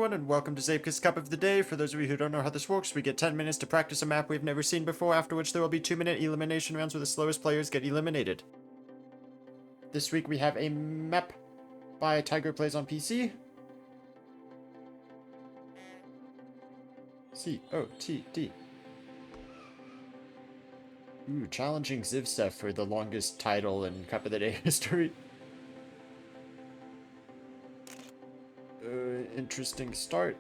everyone, and welcome to Zeepkist Cup of the Day. For those of you who don't know how this works, we get 10 minutes to practice a map we've never seen before, after which there will be 2-minute elimination rounds where the slowest players get eliminated. This week we have a map by Tigerplaysonpc. COTD. Ooh, challenging Ziv stuff for the longest title in Cup of the Day history. Interesting start.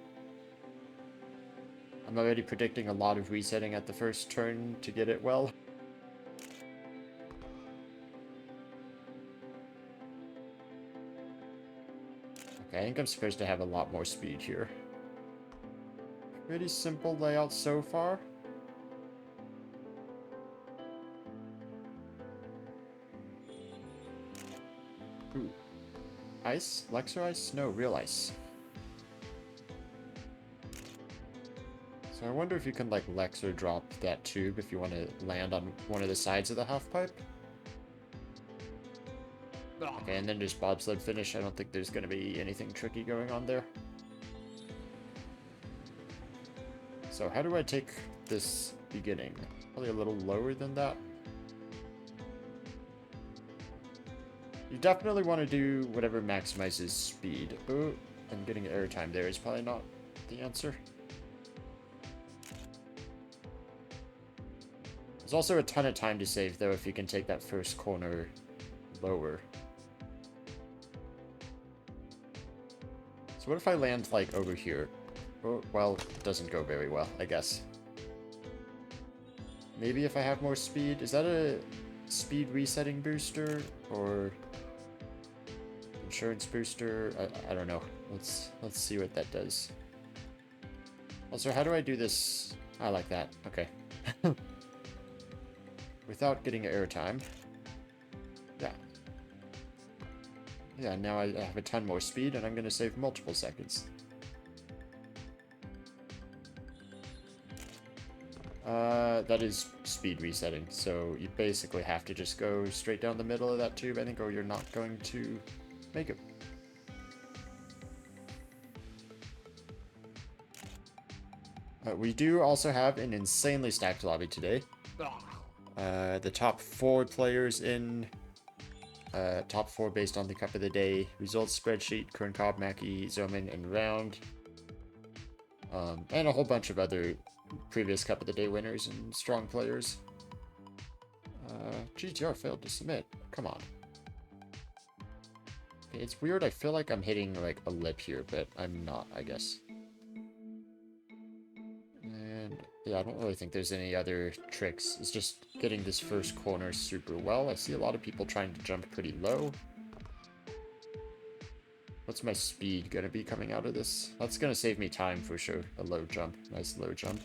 I'm already predicting a lot of resetting at the first turn to get it well. Okay, I think I'm supposed to have a lot more speed here. Pretty simple layout so far. Ooh. Ice? Lexer ice? No, real ice. So I wonder if you can, like, Lexer drop that tube if you want to land on one of the sides of the half pipe. Okay, and then just bobsled finish. I don't think there's going to be anything tricky going on there. So how do I take this beginning? Probably a little lower than that. You definitely want to do whatever maximizes speed. Oh, and getting airtime there is probably not the answer. There's also a ton of time to save, though, if you can take that first corner lower. So what if I land, like, over here? Oh, well, it doesn't go very well, I guess. Maybe if I have more speed. Is that a speed resetting booster? Or insurance booster? I don't know. Let's see what that does. Also, how do I do this? I like that. Okay. Without getting airtime. Yeah. Yeah, now I have a ton more speed, and I'm going to save multiple seconds. That is speed resetting, so you basically have to just go straight down the middle of that tube, I think, or you're not going to make it. We do also have an insanely stacked lobby today. The top 4 players in top 4 based on the Cup of the Day results spreadsheet: Kern, Cobb, Mackie, Zoman, and Round. And a whole bunch of other previous Cup of the Day winners and strong players. GTR failed to submit. Come on. It's weird, I feel like I'm hitting like a lip here, but I'm not, I guess. And yeah, I don't really think there's any other tricks. It's just getting this first corner super well. I see a lot of people trying to jump pretty low. What's my speed gonna be coming out of this? That's gonna save me time for sure. A low jump. Nice low jump.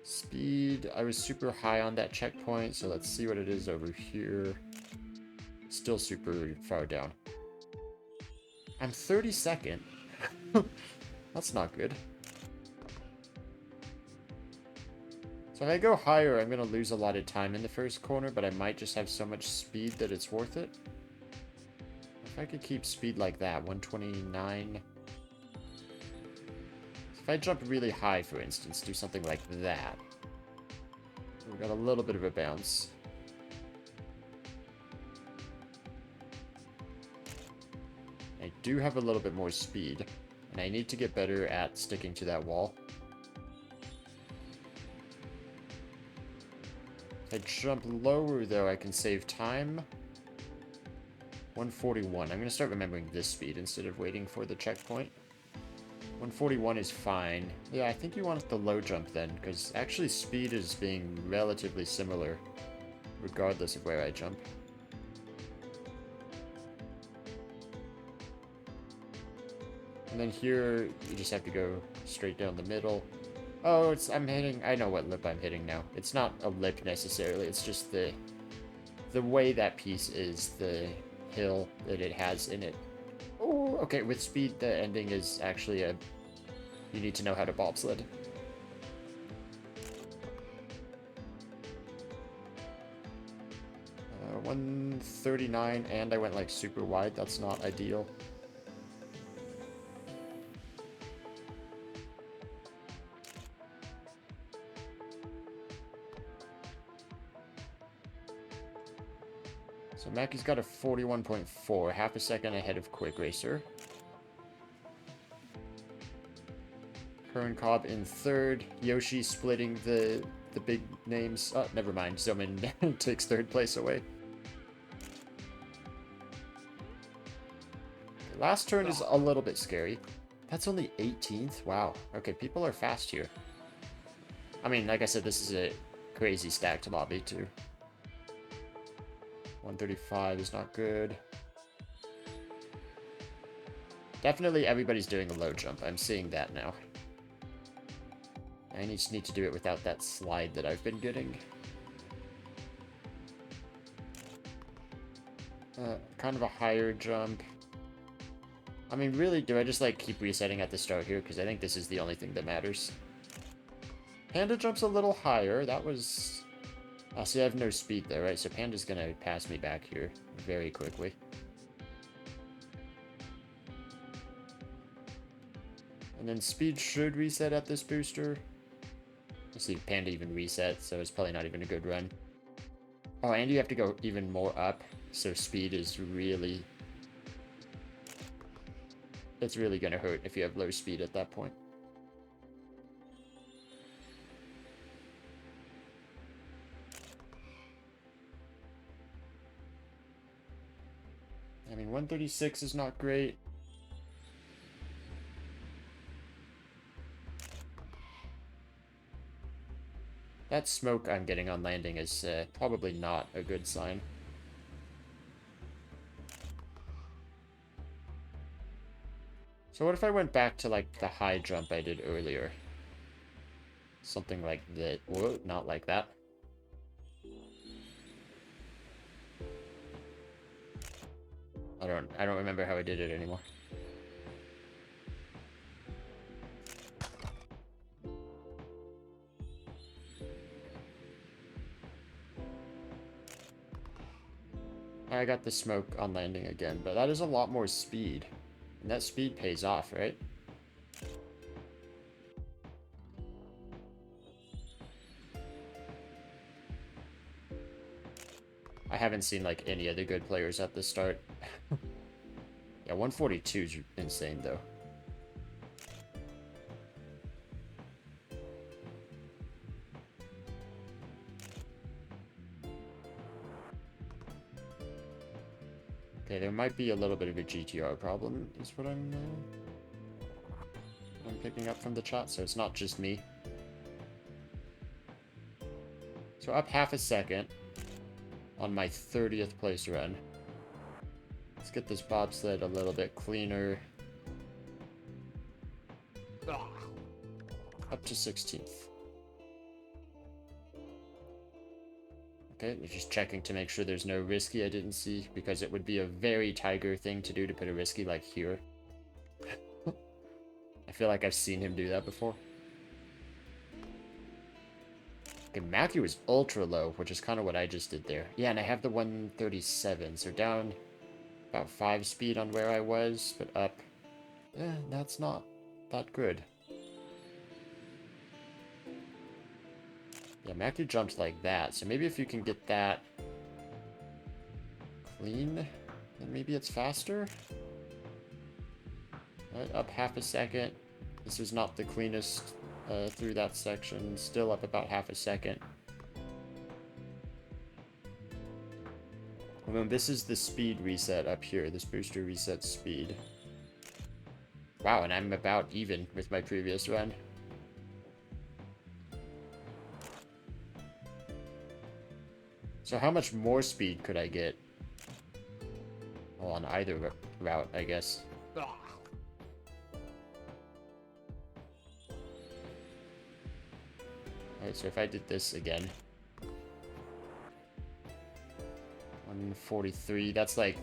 Speed, I was super high on that checkpoint, so let's see what it is over here. Still super far down. I'm 32nd. That's not good. So if I go higher, I'm going to lose a lot of time in the first corner, but I might just have so much speed that it's worth it. If I could keep speed like that, 129. If I jump really high, for instance, do something like that. We've got a little bit of a bounce. I do have a little bit more speed, and I need to get better at sticking to that wall. If I jump lower, though, I can save time. 141. I'm going to start remembering this speed instead of waiting for the checkpoint. 141 is fine. Yeah, I think you want the low jump then, because actually speed is being relatively similar, regardless of where I jump. And then here, you just have to go straight down the middle. Oh, I'm hitting, I know what lip I'm hitting now. It's not a lip necessarily, it's just the way that piece is, the hill that it has in it. Oh, okay, with speed, the ending is actually you need to know how to bobsled. 139, and I went like super wide. That's not ideal. So Mackey's got a 41.4, half a second ahead of Quick Racer. Kern Cobb in third. Yoshi splitting the big names. Oh, never mind. Zoman takes third place away. The last turn is a little bit scary. That's only 18th? Wow. Okay, people are fast here. I mean, like I said, this is a crazy stacked lobby, too. 135 is not good. Definitely everybody's doing a low jump. I'm seeing that now. I just need to do it without that slide that I've been getting. Kind of a higher jump. I mean, really, do I just, like, keep resetting at the start here? Because I think this is the only thing that matters. Panda jumps a little higher. That was... see, I have no speed there, right? So Panda's gonna pass me back here very quickly. And then speed should reset at this booster. Let's see, Panda even reset, so it's probably not even a good run. Oh, and you have to go even more up, so speed is really... It's really gonna hurt if you have low speed at that point. I mean, 136 is not great. That smoke I'm getting on landing is probably not a good sign. So what if I went back to, like, the high jump I did earlier? Something like that. Whoa, not like that. I don't remember how I did it anymore. I got the smoke on landing again, but that is a lot more speed. And that speed pays off, right? I haven't seen, like, any other good players at the start. Yeah, 142 is insane, though. Okay, there might be a little bit of a GTR problem, is what I'm picking up from the chat, so it's not just me. So up half a second on my 30th place run. Let's get this bobsled a little bit cleaner. Up to 16th. Okay, we're just checking to make sure there's no risky I didn't see, because it would be a very Tiger thing to do to put a risky like here. I feel like I've seen him do that before. Okay, Matthew is ultra low, which is kind of what I just did there. Yeah, and I have the 137, so down about 5 speed on where I was, but up. Eh, that's not that good. Yeah, Matthew jumped like that, so maybe if you can get that clean, then maybe it's faster? Right, up half a second. This was not the cleanest through that section. Still up about half a second. And then this is the speed reset up here. This booster resets speed. Wow, and I'm about even with my previous run. So how much more speed could I get? Well, on either route, I guess. Alright, so if I did this again. 143, that's like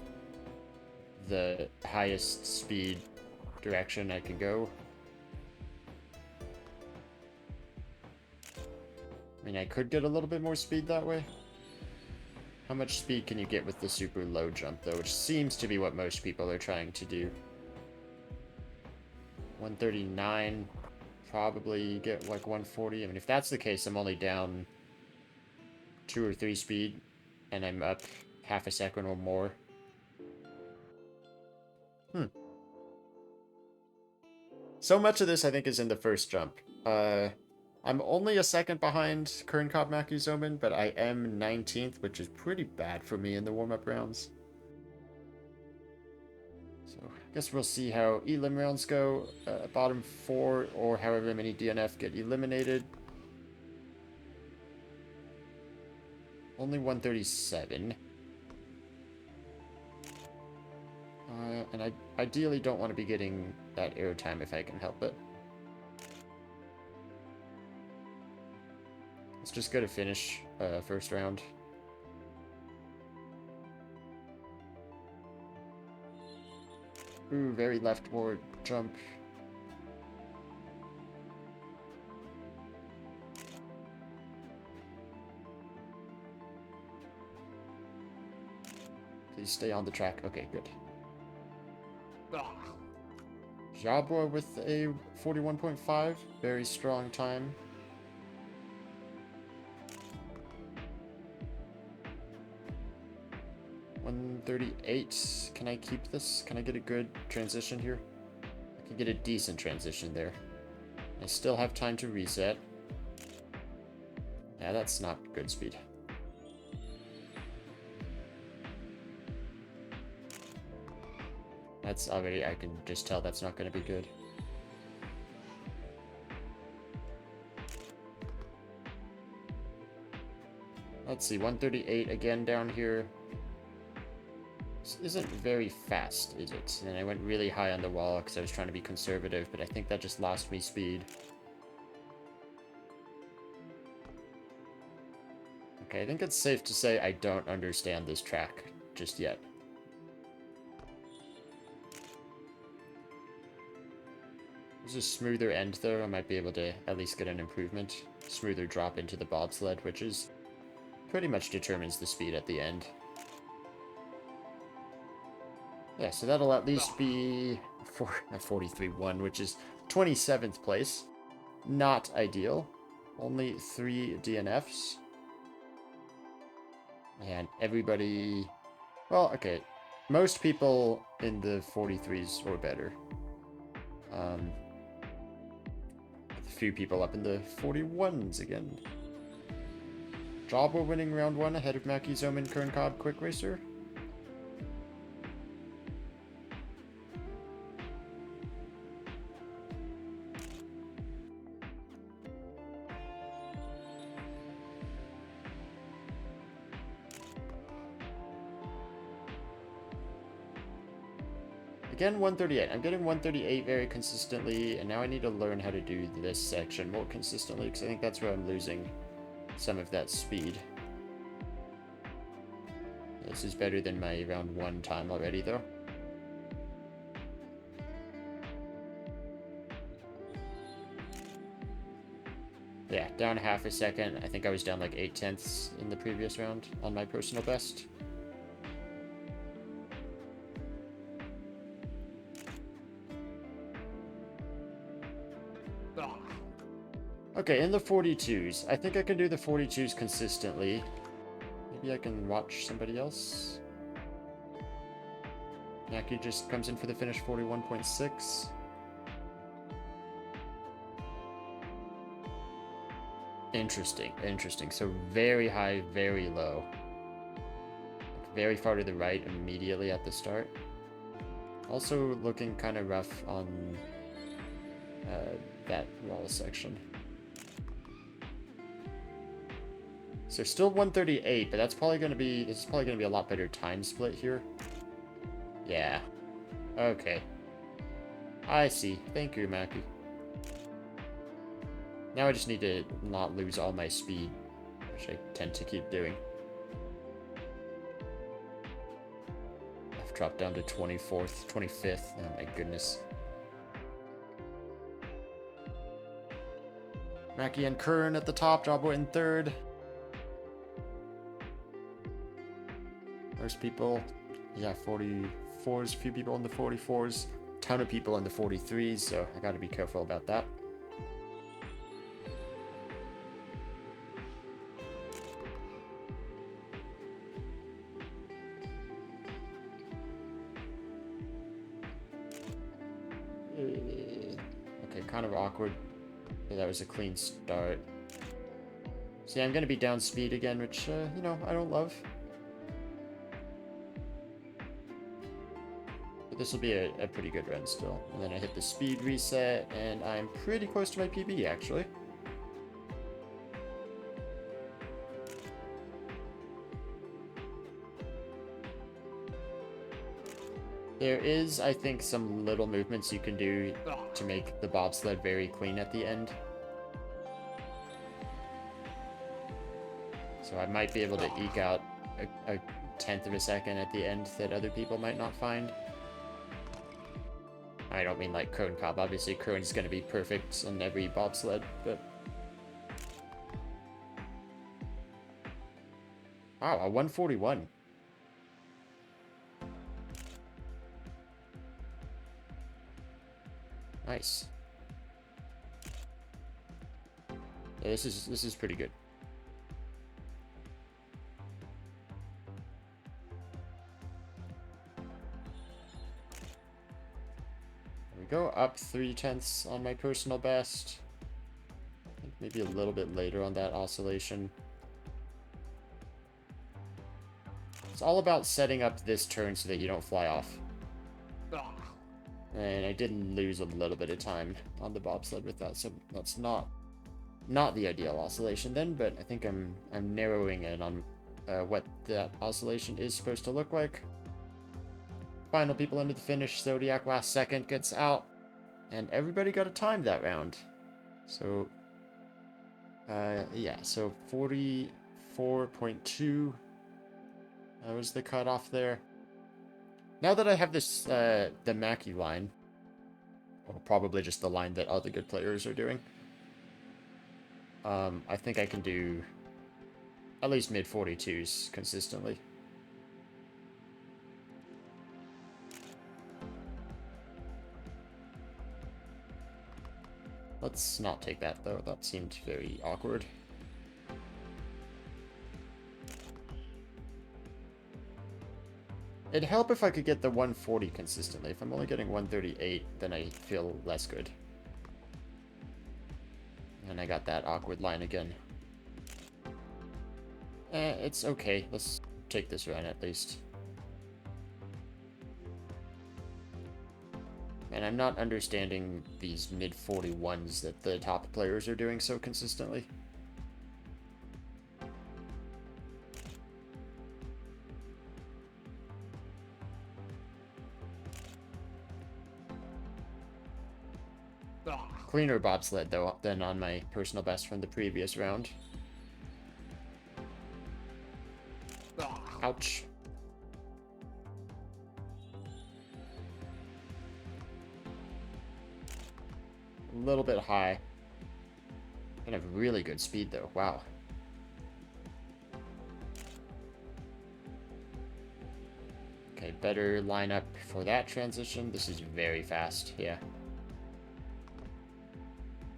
the highest speed direction I can go. I mean, I could get a little bit more speed that way. How much speed can you get with the super low jump, though, which seems to be what most people are trying to do. 139, probably get like 140. I mean, if that's the case, I'm only down 2 or 3 speed, and I'm up half a second or more. So much of this, I think, is in the first jump. I'm only a second behind Kern Cobb Maki Zoman, but I am 19th, which is pretty bad for me in the warm-up rounds. So I guess we'll see how elim rounds go. Bottom 4 or however many DNF get eliminated. Only 137. And I ideally don't want to be getting that airtime if I can help it. Let's just go to finish first round. Ooh, very leftward jump. Please stay on the track. Okay, good. Jabra with a 41.5. Very strong time. $138. Can I keep this? Can I get a good transition here? I can get a decent transition there. I still have time to reset. Yeah, that's not good speed. That's already, I can just tell that's not going to be good. Let's see, 138 again down here. This isn't very fast, is it? And I went really high on the wall because I was trying to be conservative, but I think that just lost me speed. Okay, I think it's safe to say I don't understand this track just yet. There's a smoother end though, I might be able to at least get an improvement. Smoother drop into the bobsled, which is pretty much determines the speed at the end. Yeah, so that'll at least be a 43-1, which is 27th place. Not ideal. Only 3 DNFs. And everybody... Well, okay. Most people in the 43s or better. A few people up in the 41s again. Jabra winning round 1 ahead of Maki Zoman Kern Cobb Quick Racer. Again, 138. I'm getting 138 very consistently, and now I need to learn how to do this section more consistently, because I think that's where I'm losing some of that speed. This is better than my round 1 time already, though. Yeah, down half a second. I think I was down like 8/10 in the previous round on my personal best. Okay, in the 42s. I think I can do the 42s consistently. Maybe I can watch somebody else. Maki just comes in for the finish, 41.6. Interesting, interesting. So very high, very low. Very far to the right immediately at the start. Also looking kind of rough on that wall section. So still 138, but that's probably going to be, this is probably going to be a lot better time split here. Yeah. Okay. I see. Thank you, Maki. Now I just need to not lose all my speed, which I tend to keep doing. I've dropped down to 24th, 25th. Oh my goodness. Maki and Kern at the top, Jabra in 3rd. Most people, yeah, 44s, a few people in the 44s, ton of people in the 43s, so I gotta be careful about that. Okay, kind of awkward. Yeah, that was a clean start. See, I'm gonna be down speed again, which, you know, I don't love. But this will be a pretty good run still. And then I hit the speed reset, and I'm pretty close to my PB, actually. There is, I think, some little movements you can do to make the bobsled very clean at the end. So I might be able to eke out a tenth of a second at the end that other people might not find. I don't mean like Cone Cobb. Obviously, Cone's going to be perfect on every bobsled, but... Wow, a 141. Nice. Yeah, this is pretty good. There we go, up 3/10 on my personal best. I think maybe a little bit later on that oscillation. It's all about setting up this turn so that you don't fly off. And I did lose a little bit of time on the bobsled with that, so that's not the ideal oscillation then, but I think I'm narrowing in on what that oscillation is supposed to look like. Final people into the finish. Zodiac last second gets out, and everybody got a time that round. So, yeah, so 44.2. That was the cutoff there. Now that I have this, the Mackie line, or probably just the line that all the good players are doing, I think I can do at least mid-42s consistently. Let's not take that, though. That seemed very awkward. It'd help if I could get the 140 consistently. If I'm only getting 138, then I feel less good. And I got that awkward line again. It's okay. Let's take this run at least. And I'm not understanding these mid-41s that the top players are doing so consistently. Cleaner bobsled, though, than on my personal best from the previous round. Ouch. A little bit high. And have really good speed, though. Wow. Okay, better lineup for that transition. This is very fast, yeah.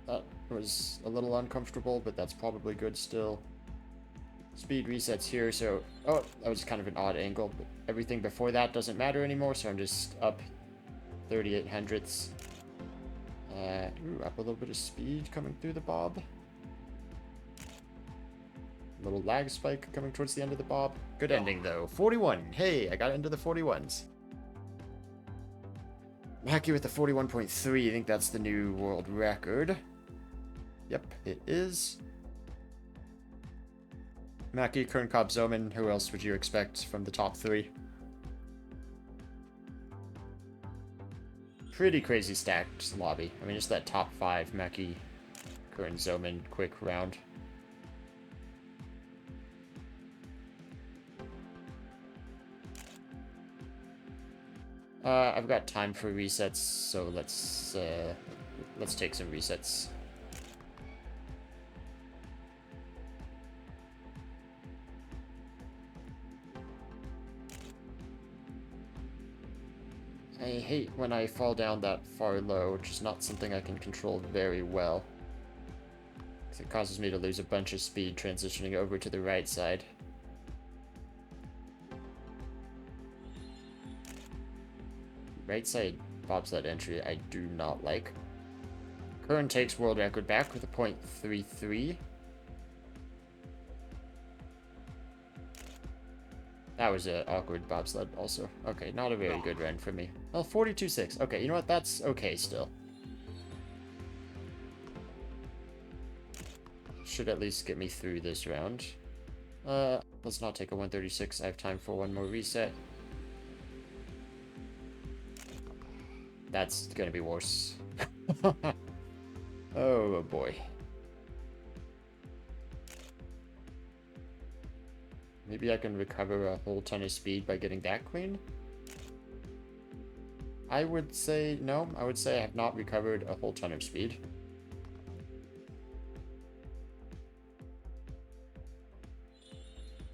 That was a little uncomfortable, but that's probably good still. Speed resets here, so... Oh, that was kind of an odd angle, but everything before that doesn't matter anymore, so I'm just up 38 hundredths. Ooh, up a little bit of speed coming through the bob. Little lag spike coming towards the end of the bob. Good ending, though. 41. Hey, I got into the 41s. Mackie with the 41.3. I think that's the new world record. Yep, it is. Mackie, Kern, Cobb, Zoman. Who else would you expect from the top three? Pretty crazy stacked lobby. I mean, just that top five. Mackie, Kern, Zoman, quick round. I've got time for resets, so let's take some resets. I hate when I fall down that far low, which is not something I can control very well. Because it causes me to lose a bunch of speed transitioning over to the right side. Right side bobsled entry I do not like. Curran takes world record back with a .33. That was an awkward bobsled also. Okay, not a very good run for me. Well, 42.6. Okay, you know what? That's okay still. Should at least get me through this round. Let's not take a 136. I have time for one more reset. That's gonna be worse. Oh boy. Maybe I can recover a whole ton of speed by getting that clean? I would say no. I would say I have not recovered a whole ton of speed.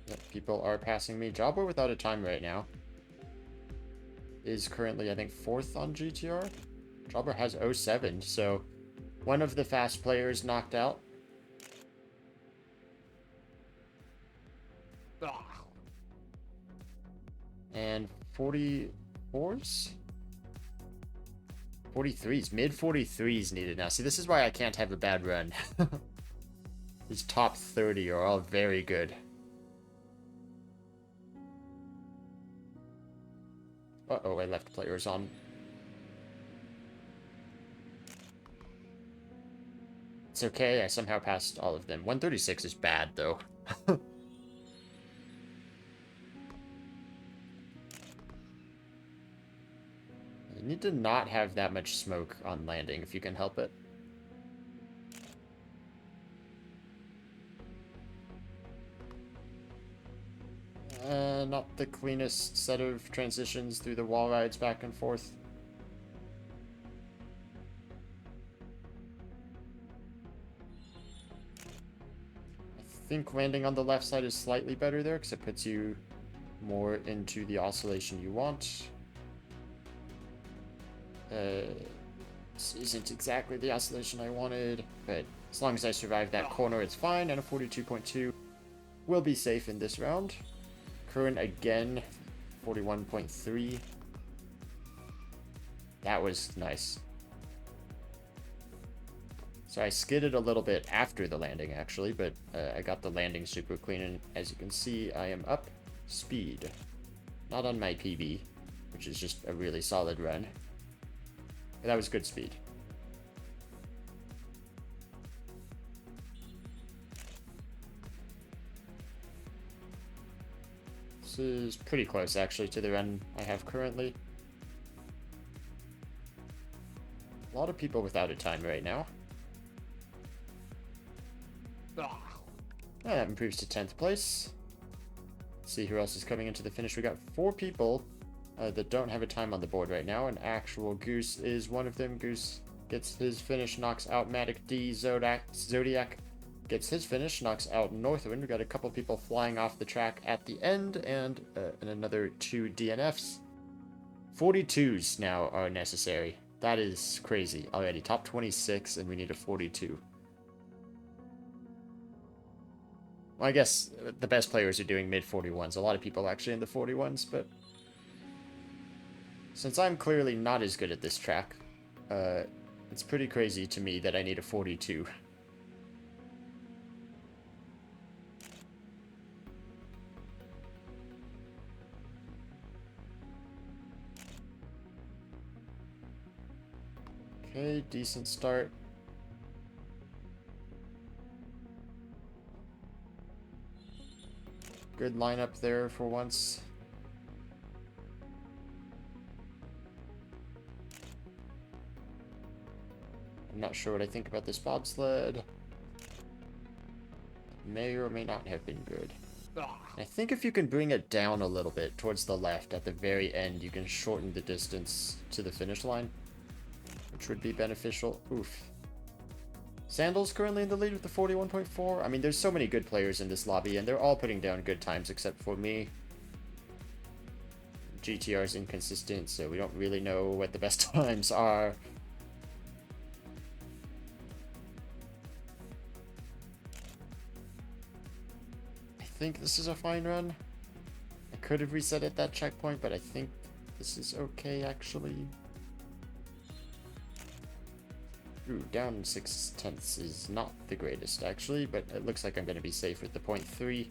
Yep, people are passing me. Jobber without a time right now is currently, I think, 4th on GTR. Jobber has 07, so one of the fast players knocked out. And 44s? 43s. Mid 43s needed now. See, this is why I can't have a bad run. These top 30 are all very good. Uh-oh, I left players on. It's okay, I somehow passed all of them. 136 is bad, though. You need to not have that much smoke on landing, if you can help it. Not the cleanest set of transitions through the wall rides back and forth. I think landing on the left side is slightly better there because it puts you more into the oscillation you want. This isn't exactly the oscillation I wanted, but as long as I survive that corner, it's fine, and a 42.2 will be safe in this round. Current again, 41.3. That was nice. So I skidded a little bit after the landing, actually, but I got the landing super clean, and as you can see, I am up speed. Not on my PB, which is just a really solid run. But that was good speed. This is pretty close, actually, to the run I have currently. A lot of people without a time right now. That improves to 10th place. Let's see who else is coming into the finish. We got 4 people that don't have a time on the board right now, and actual Goose is one of them. Goose gets his finish, knocks out Matic D. Zodiac gets his finish, knocks out Northwind. We got a couple people flying off the track at the end, and another 2 DNFs. 42s now are necessary. That is crazy already. Top 26, and we need a 42. Well, I guess the best players are doing mid 41s. A lot of people actually in the 41s, but since I'm clearly not as good at this track, it's pretty crazy to me that I need a 42. Okay, decent start. Good lineup there for once. I'm not sure what I think about this bobsled. May or may not have been good. I think if you can bring it down a little bit towards the left at the very end, you can shorten the distance to the finish line, which would be beneficial. Oof. Sandal's currently in the lead with the 41.4. I mean, there's so many good players in this lobby, and they're all putting down good times except for me. GTR's inconsistent, so we don't really know what the best times are. I think this is a fine run. I could have reset at that checkpoint, but I think this is okay, actually. Ooh, down 6/10 is not the greatest, actually, but it looks like I'm going to be safe with the 0.3.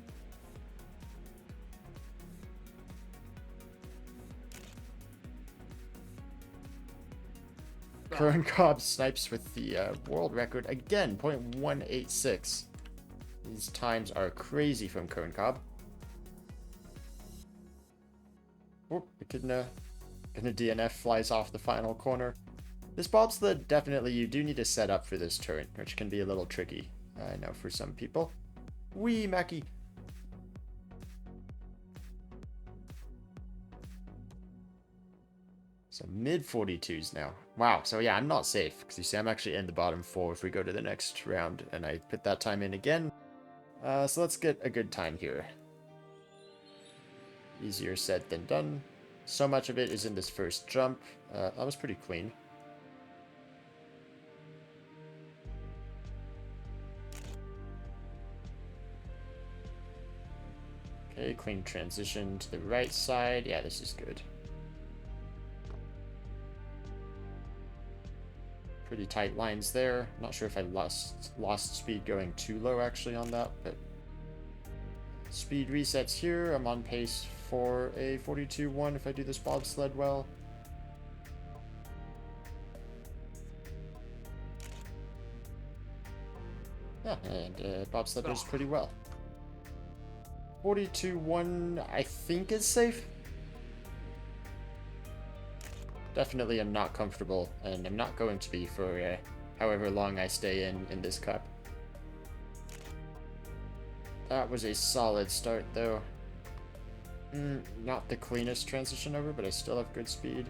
Current Cobb snipes with the world record again, 0.186. These times are crazy from Current Cobb. Oh, Echidna DNF flies off the final corner. This bobsled, definitely you do need to set up for this turn, which can be a little tricky, I know, for some people. Wee, Mackie! So mid 42s now. Wow, so yeah, I'm not safe, because you see I'm actually in the bottom 4 if we go to the next round, and I put that time in again. So let's get a good time here. Easier said than done. So much of it is in this first jump. That was pretty clean. Okay, clean transition to the right side. Yeah, this is good. Pretty tight lines there. Not sure if I lost speed going too low actually on that, but speed resets here. I'm on pace for a 42.1 if I do this bobsled well. Yeah, and bobsled does pretty well. 42.1 I think is safe. Definitely am not comfortable, and I'm not going to be for however long I stay in this cup. That was a solid start, though. Not the cleanest transition over, but I still have good speed.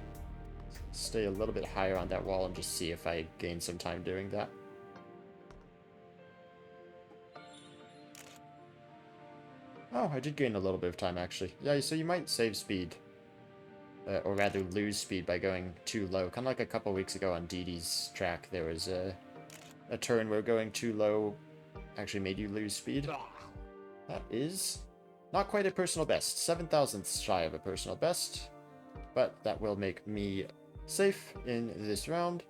Stay a little bit higher on that wall and just see if I gain some time doing that. Oh, I did gain a little bit of time, actually. Yeah, so you might save speed. Or rather lose speed by going too low. Kind of like a couple weeks ago on Didi's track, there was a turn where going too low actually made you lose speed. That is not quite a personal best. 7,000ths shy of a personal best. But that will make me safe in this round.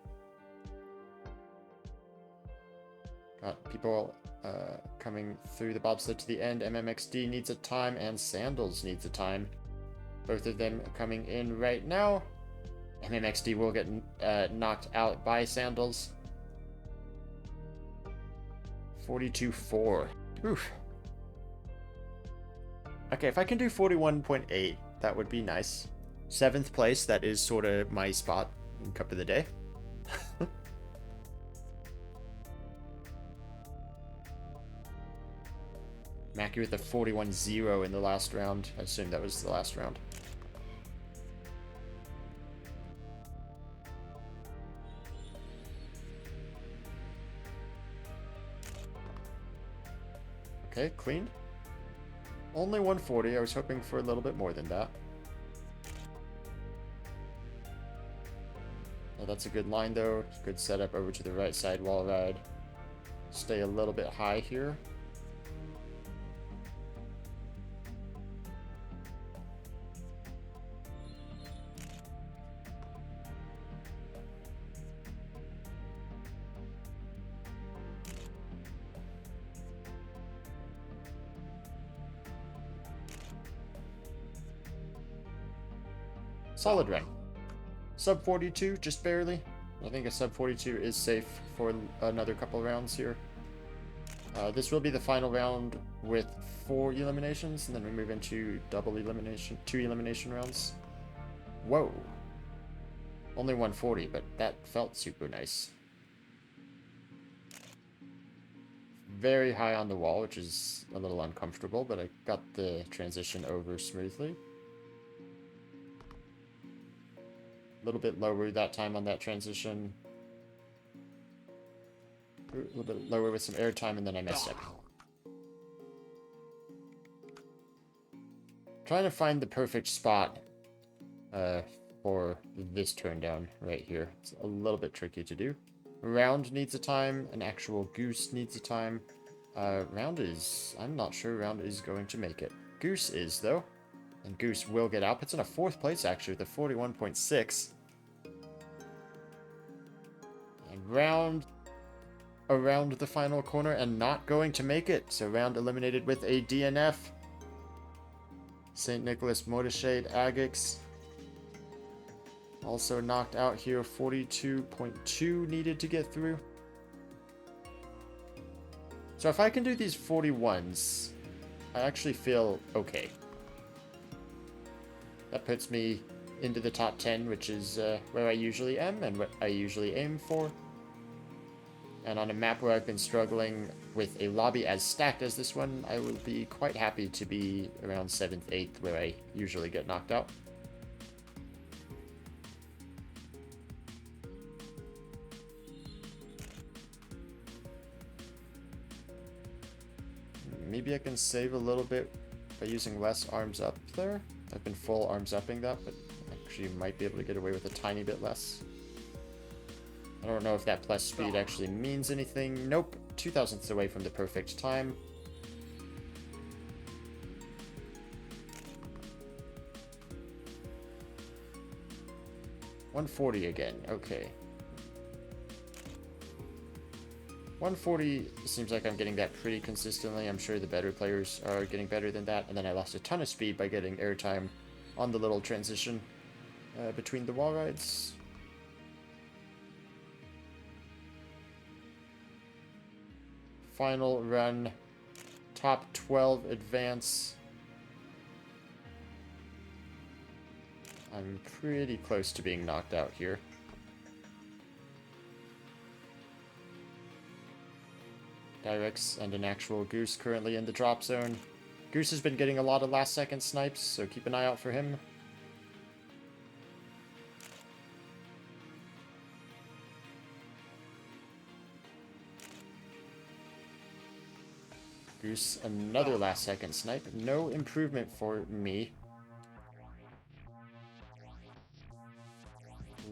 Got people coming through the bobsled to the end. MMXD needs a time and Sandals needs a time. Both of them coming in right now. MMXD will get knocked out by Sandals. 42.4. Oof. Okay, if I can do 41.8, that would be nice. 7th place, that is sort of my spot in Cup of the Day. Mackie with a 41.0 in the last round. I assume that was the last round. Okay, clean. Only 140. I was hoping for a little bit more than that. Oh, that's a good line, though. Good setup over to the right side wall ride. Stay a little bit high here. Solid rank. Sub 42, just barely. I think a sub 42 is safe for another couple rounds here. This will be the final round with 4 eliminations, and then we move into double elimination, 2 elimination rounds. Whoa. Only 140, but that felt super nice. Very high on the wall, which is a little uncomfortable, but I got the transition over smoothly. A little bit lower that time on that transition. A little bit lower with some air time, and then I messed up. Trying to find the perfect spot for this turn down right here. It's a little bit tricky to do. Round needs a time. An actual goose needs a time. Round is... I'm not sure Round is going to make it. Goose is, though. And Goose will get out. Puts in a 4th place, actually, with a 41.6. And round around the final corner and not going to make it. So round eliminated with a DNF. St. Nicholas Mortishade Agix also knocked out here. 42.2 needed to get through. So if I can do these 41s, I actually feel okay. That puts me into the top 10, which is where I usually am and what I usually aim for. And on a map where I've been struggling with a lobby as stacked as this one, I will be quite happy to be around 7th, 8th, where I usually get knocked out. Maybe I can save a little bit by using less arms up there. I've been full arms upping that, but actually might be able to get away with a tiny bit less. I don't know if that plus speed actually means anything. Nope, 2,000ths away from the perfect time. $140 again, okay. 140 seems like I'm getting that pretty consistently. I'm sure the better players are getting better than that. And then I lost a ton of speed by getting airtime on the little transition between the wall rides. Final run, top 12 advance. I'm pretty close to being knocked out here. Directs and an actual Goose currently in the drop zone. Goose has been getting a lot of last second snipes, so keep an eye out for him. Goose, another last second snipe. No improvement for me.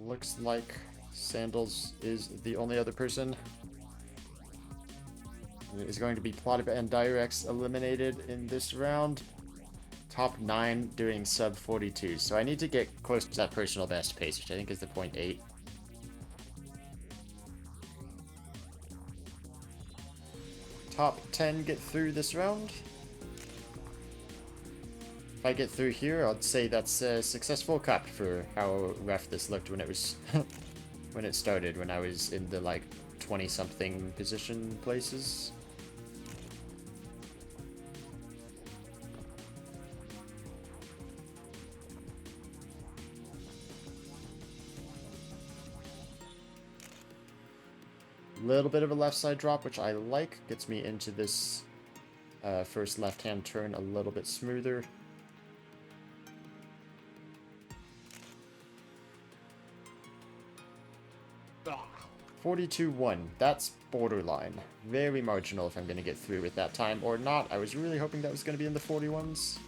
Looks like Sandals is the only other person. Is going to be plotted and Direx eliminated in this round. Top 9 doing sub 42. So I need to get close to that personal best pace, which I think is the 0.8. Top 10 get through this round. If I get through here, I'd say that's a successful cup for how rough this looked when it was when it started, when I was in the like 20-something position places. Little bit of a left side drop, which I like. Gets me into this first left-hand turn a little bit smoother. Ah. 42-1. That's borderline. Very marginal if I'm going to get through with that time or not. I was really hoping that was going to be in the 41s.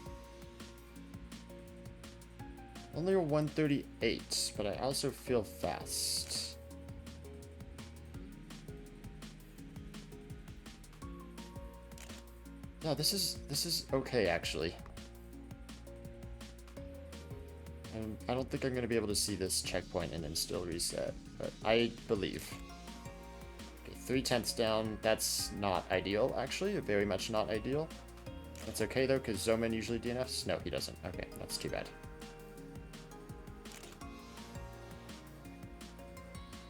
Only a 138, but I also feel fast. No, this is okay, actually. And I don't think I'm going to be able to see this checkpoint and then still reset, but I believe. Okay, 3/10 down. That's not ideal, actually. Very much not ideal. That's okay, though, because Zoman usually DNFs. No, he doesn't. Okay, that's too bad.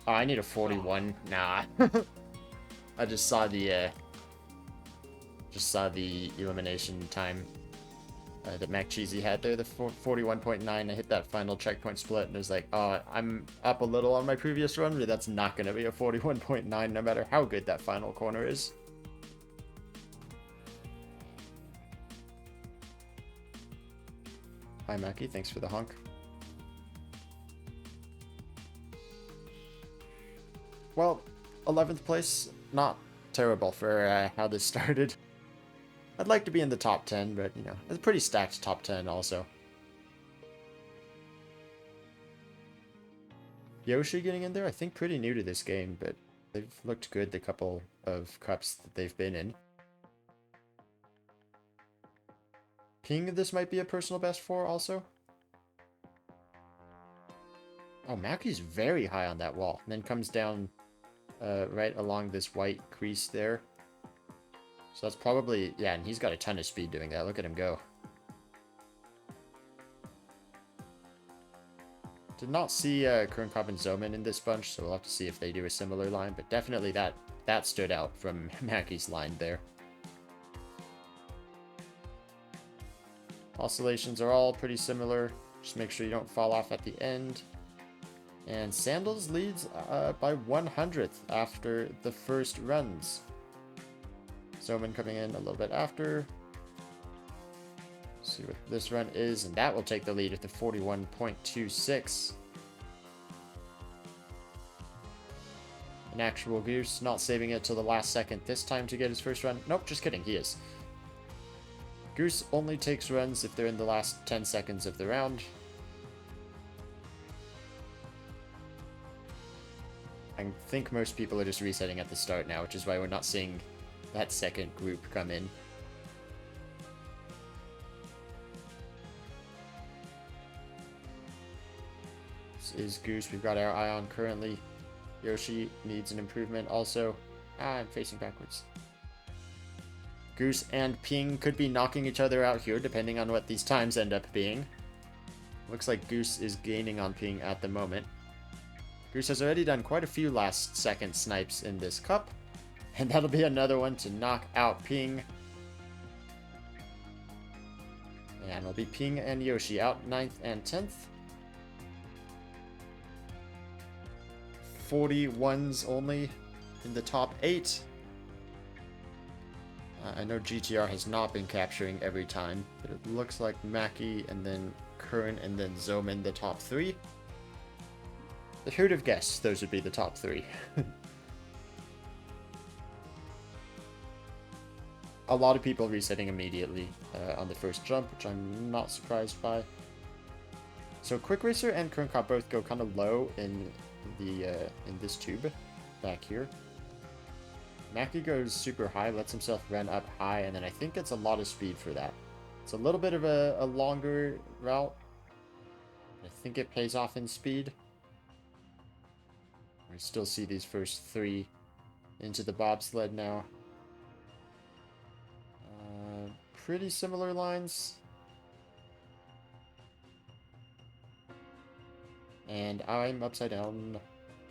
Oh, I need a 41. Nah. I just saw the elimination time that Mac Cheesy had there, the 41.9. I hit that final checkpoint split, and it was like, oh, I'm up a little on my previous run, but that's not going to be a 41.9 no matter how good that final corner is. Hi, Mackie. Thanks for the honk. Well, 11th place, not terrible for how this started. I'd like to be in the top 10, but, you know, it's a pretty stacked top 10 also. Yoshi getting in there, I think pretty new to this game, but they've looked good the couple of cups that they've been in. Ping, this might be a personal best for also. Oh, Mackie's very high on that wall, and then comes down right along this white crease there. So that's probably, yeah, and he's got a ton of speed doing that. Look at him go. Did not see Kernkob and Zoman in this bunch, so we'll have to see if they do a similar line, but definitely that stood out from Mackey's line there. Oscillations are all pretty similar. Just make sure you don't fall off at the end. And Sandals leads by 1/100th after the first runs. Zoman coming in a little bit after. See what this run is, and that will take the lead at the 41.26. An actual Goose, not saving it till the last second this time to get his first run. Nope, just kidding, he is. Goose only takes runs if they're in the last 10 seconds of the round. I think most people are just resetting at the start now, which is why we're not seeing that second group come in. This is Goose. We've got our eye on currently. Yoshi needs an improvement also. I'm facing backwards. Goose and Ping could be knocking each other out here, depending on what these times end up being. Looks like Goose is gaining on Ping at the moment. Goose has already done quite a few last second snipes in this cup, and that'll be another one to knock out Ping. And it'll be Ping and Yoshi out 9th and 10th. 41s only in the top 8. I know GTR has not been capturing every time, but it looks like Mackie and then Kern and then Zoman the top 3. Who'd have guessed those would be the top 3? A lot of people resetting immediately on the first jump, which I'm not surprised by. So Quick Racer and Kernkob both go kind of low in the in this tube back here. Mackie goes super high, lets himself run up high, and then I think gets a lot of speed for that. It's a little bit of a longer route. I think it pays off in speed. We still see these first 3 into the bobsled now. Pretty similar lines. And I'm upside down.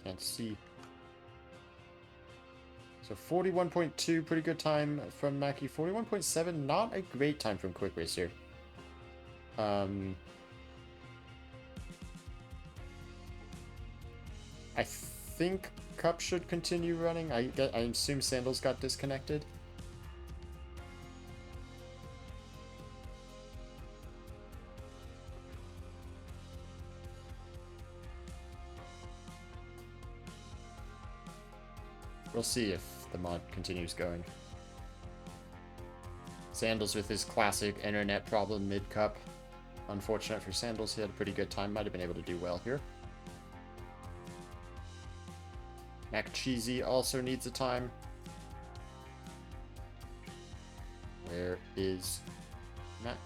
Can't see. So 41.2, pretty good time from Mackie. 41.7, not a great time from Quick Racer. I think Cup should continue running. I assume Sandals got disconnected. We'll see if the mod continues going. Sandals with his classic internet problem mid-cup. Unfortunate for Sandals, he had a pretty good time. Might have been able to do well here. Mac Cheesy also needs a time. Where is Mac?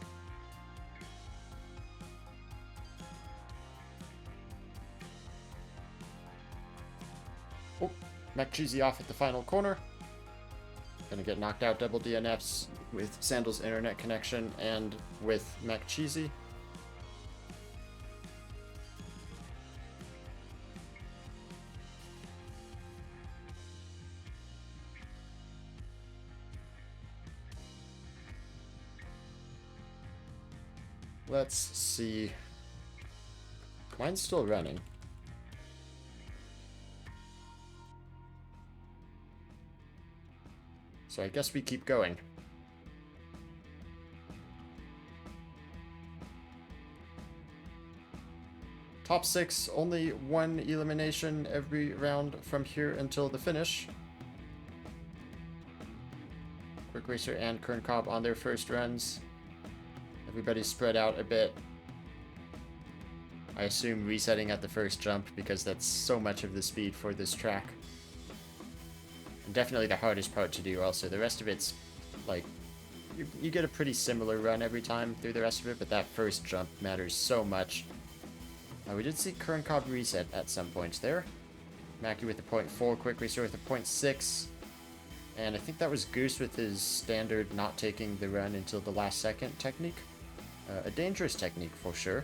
Oh, Mac Cheesy off at the final corner. Gonna get knocked out double DNFs with Sandals' internet connection and with Mac Cheesy. Let's see. Mine's still running. So I guess we keep going. Top 6, only 1 elimination every round from here until the finish. Quick Racer and Kernkob on their first runs. Everybody's spread out a bit. I assume resetting at the first jump because that's so much of the speed for this track. And definitely the hardest part to do also. The rest of it's like, you get a pretty similar run every time through the rest of it, but that first jump matters so much. We did see Kernkob reset at some points there. Mackie with the 0.4, Quick Racer with a 0.6. And I think that was Goose with his standard not taking the run until the last second technique. A dangerous technique for sure.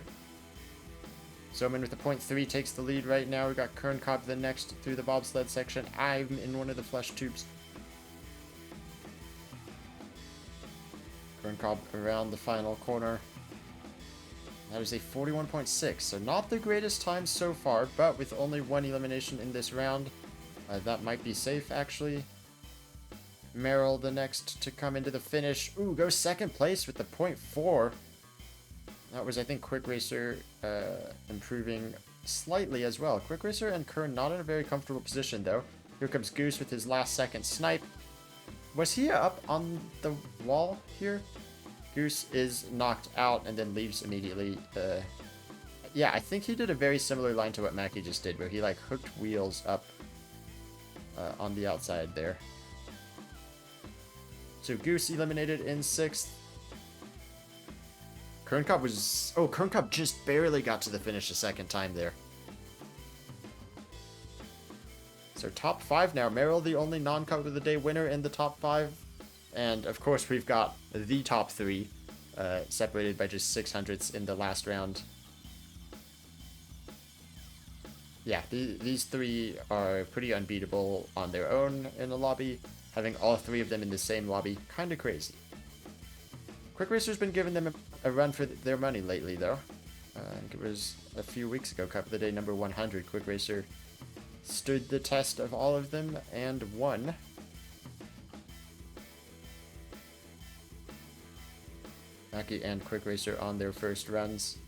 Zoman with the 0.3 takes the lead right now. We got Kern Cobb the next through the bobsled section. I'm in one of the flesh tubes. Kern Cobb around the final corner. That is a 41.6, so not the greatest time so far, but with only one elimination in this round, that might be safe, actually. Merrill the next to come into the finish. Ooh, goes second place with the 0.4. That was, I think, Quick Racer improving slightly as well. Quick Racer and Kern not in a very comfortable position, though. Here comes Goose with his last second snipe. Was he up on the wall here? Goose is knocked out and then leaves immediately. Yeah, I think he did a very similar line to what Mackie just did, where he like hooked wheels up on the outside there. So Goose eliminated in 6th. Kern Cobb was... Oh, Kern Cobb just barely got to the finish a second time there. So top 5 now. Merrill, the only non-Cup of the Day winner in the top 5. And, of course, we've got the top 3, separated by just 600ths in the last round. Yeah, these 3 are pretty unbeatable on their own in the lobby. Having all 3 of them in the same lobby, kind of crazy. Quick Racer's been giving them a run for their money lately, though. I think it was a few weeks ago, Cup of the Day number 100. Quick Racer stood the test of all of them and won. Mackie and Quick Racer on their first runs.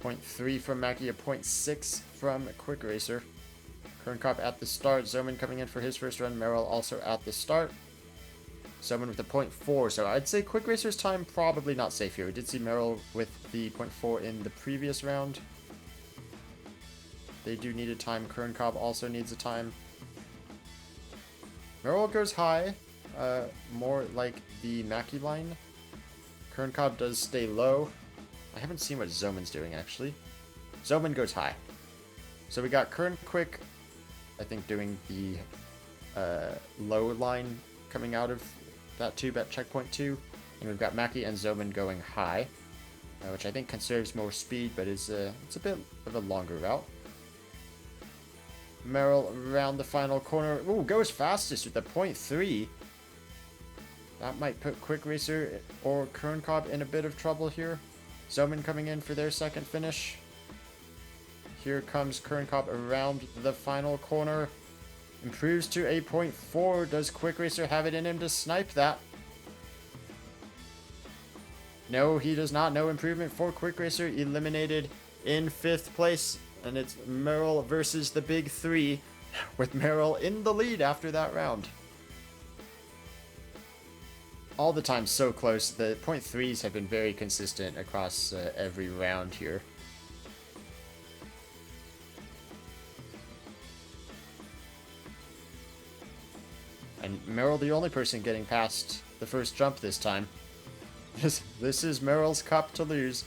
.3 from Mackie, a 0.6 from Quick Racer. Kern Cobb at the start. Zoman coming in for his first run. Merrill also at the start. Zoman with a 0.4. So I'd say Quick Racer's time probably not safe here. We did see Merrill with the 0.4 in the previous round. They do need a time. Kern Cobb also needs a time. Merrill goes high. More like the Mackie line. Kern Cobb does stay low. I haven't seen what Zoman's doing, actually. Zoman goes high. So we got Kern Quick, I think, doing the low line coming out of that tube at checkpoint 2. And we've got Mackie and Zoman going high, which I think conserves more speed, but it's a bit of a longer route. Merrill around the final corner. Ooh, goes fastest with the 0.3. That might put Quick Racer or Kern Cobb in a bit of trouble here. Zoman coming in for their second finish. Here comes Kern Cobb around the final corner. Improves to a 0.4. Does Quick Racer have it in him to snipe that? No, he does not. No improvement for Quick Racer. Eliminated in 5th place. And it's Merrill versus the big 3, with Merrill in the lead after that round. All the time so close. The 0.3s have been very consistent across every round here. And Merrill the only person getting past the first jump this time. This is Merrill's cup to lose.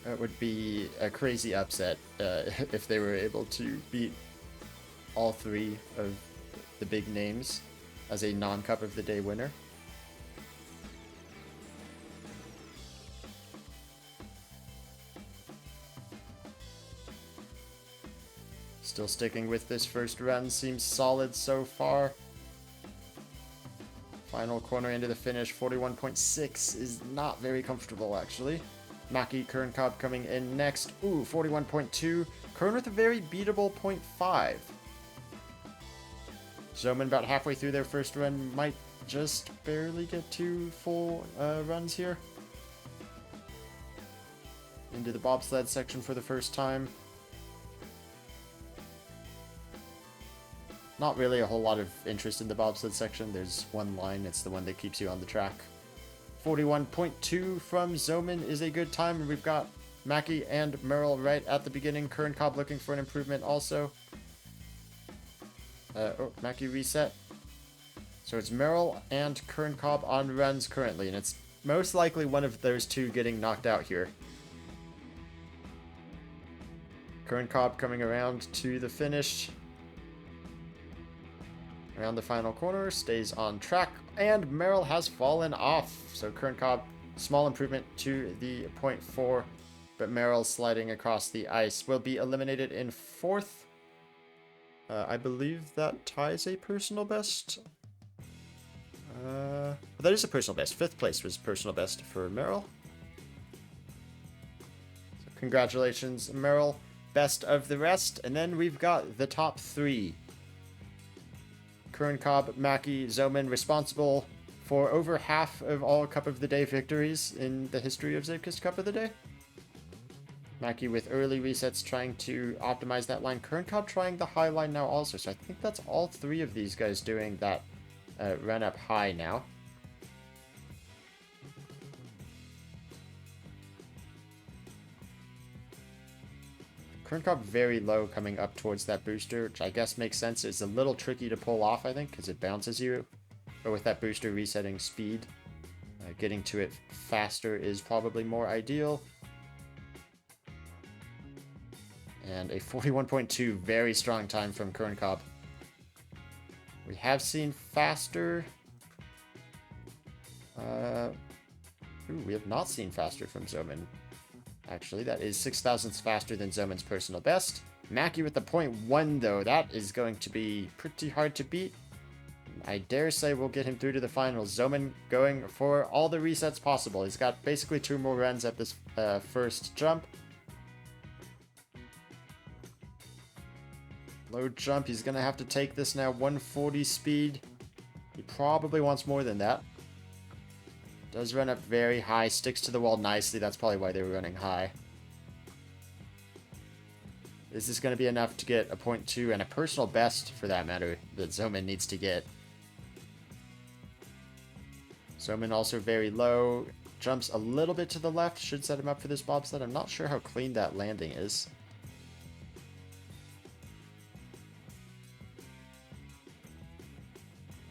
It would be a crazy upset if they were able to beat all 3 of the big names as a non-Cup of the Day winner. Still sticking with this first run, seems solid so far. Final corner into the finish, 41.6 is not very comfortable actually. Mackie, Kern Cobb coming in next. Ooh, 41.2. Kern with a very beatable 0.5. Zoman about halfway through their first run might just barely get 2 full runs here. Into the bobsled section for the first time. Not really a whole lot of interest in the bobsled section. There's one line, it's the one that keeps you on the track. 41.2 from Zoman is a good time, and we've got Mackie and Merrill right at the beginning. Kern Cobb looking for an improvement also. Oh, Mackie reset. So it's Merrill and Kern Cobb on runs currently, and it's most likely one of those two getting knocked out here. Kern Cobb coming around to the finish. Around the final corner, stays on track, and Merrill has fallen off. So Kern Cobb, small improvement to the 0.4, but Merrill sliding across the ice will be eliminated in 4th. I believe that ties a personal best. That is a personal best. 5th place was personal best for Merrill. So congratulations, Merrill. Best of the rest. And then we've got the top 3. Kern Cobb, Mackie, Zoman, responsible for over half of all Cup of the Day victories in the history of Zeepkist Cup of the Day. Mackie with early resets trying to optimize that line. Kern Cobb trying the high line now also. So I think that's all 3 of these guys doing that run up high now. Kern Cobb very low coming up towards that booster, which I guess makes sense. It's a little tricky to pull off, I think, because it bounces you. But with that booster resetting speed, getting to it faster is probably more ideal. And a 41.2, very strong time from Kern Cobb. We have seen faster. We have not seen faster from Zoman. Actually, that is 6 thousandths faster than Zoman's personal best. Mackie with the 0.1, though. That is going to be pretty hard to beat. I dare say we'll get him through to the finals. Zoman going for all the resets possible. He's got basically 2 more runs at this first jump. Low jump. He's going to have to take this now. 140 speed. He probably wants more than that. Does run up very high, sticks to the wall nicely. That's probably why they were running high. This is going to be enough to get a 0.2 and a personal best, for that matter, that Zoman needs to get. Zoman also very low. Jumps a little bit to the left. Should set him up for this bobsled. I'm not sure how clean that landing is.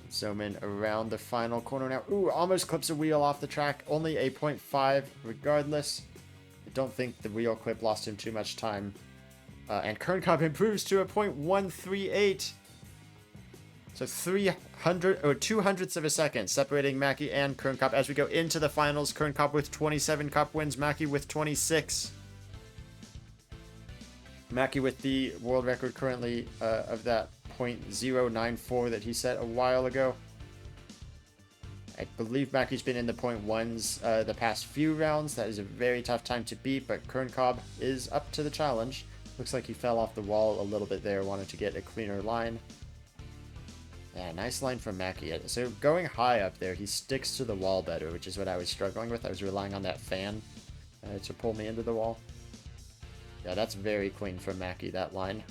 Zoman around the final corner now. Ooh, almost clips a wheel off the track. Only a 0.5 regardless. I don't think the wheel clip lost him too much time. And Kern Cobb improves to a 0.138. So 200ths of a second separating Mackie and Kern Cobb as we go into the finals. Kern Cobb with 27 cup wins, Mackie with 26. Mackie with the world record currently of that 0.094 that he set a while ago. I believe Mackie's been in the 0.1s the past few rounds. That is a very tough time to beat, but Kern Cobb is up to the challenge. Looks like he fell off the wall a little bit there, wanted to get a cleaner line. Yeah, nice line from Mackie. So going high up there, he sticks to the wall better, which is what I was struggling with. I was relying on that fan to pull me into the wall. Yeah, that's very clean from Mackie, that line.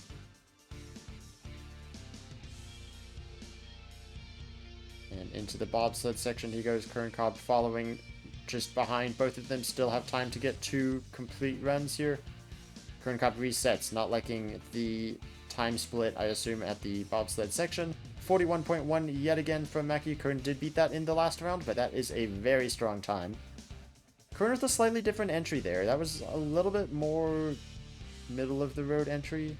And into the bobsled section he goes. Kern Cobb following just behind. Both of them still have time to get 2 complete runs here. Kern Cobb resets, not liking the time split, I assume, at the bobsled section. 41.1 yet again from Mackie. Kern did beat that in the last round, but that is a very strong time. Kern with a slightly different entry there. That was a little bit more middle of the road entry.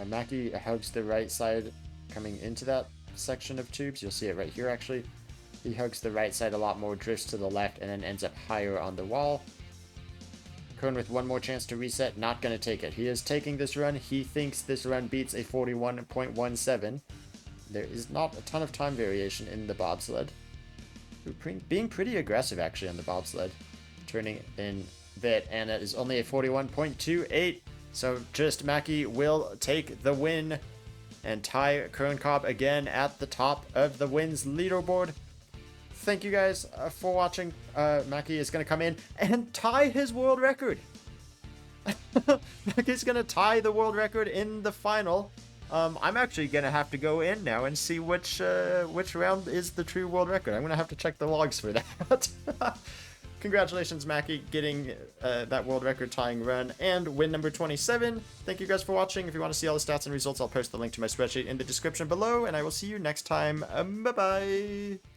Mackie hugs the right side coming into that section of tubes. You'll see it right here actually. He hugs the right side a lot more, drifts to the left, and then ends up higher on the wall. Kern with one more chance to reset, not going to take it. He is taking this run. He thinks this run beats a 41.17. There is not a ton of time variation in the bobsled. Being pretty aggressive actually on the bobsled. Turning in bit, and it is only a 41.28. So just Mackie will take the win and tie Kern Cobb again at the top of the wins leaderboard. Thank you guys for watching. Mackie is going to come in and tie his world record. Mackie's going to tie the world record in the final. I'm actually going to have to go in now and see which round is the true world record. I'm going to have to check the logs for that. congratulations, Mackie, getting that world record tying run and win number 27. Thank you guys for watching. If you want to see all the stats and results, I'll post the link to my spreadsheet in the description below, and I will see you next time. Bye-bye.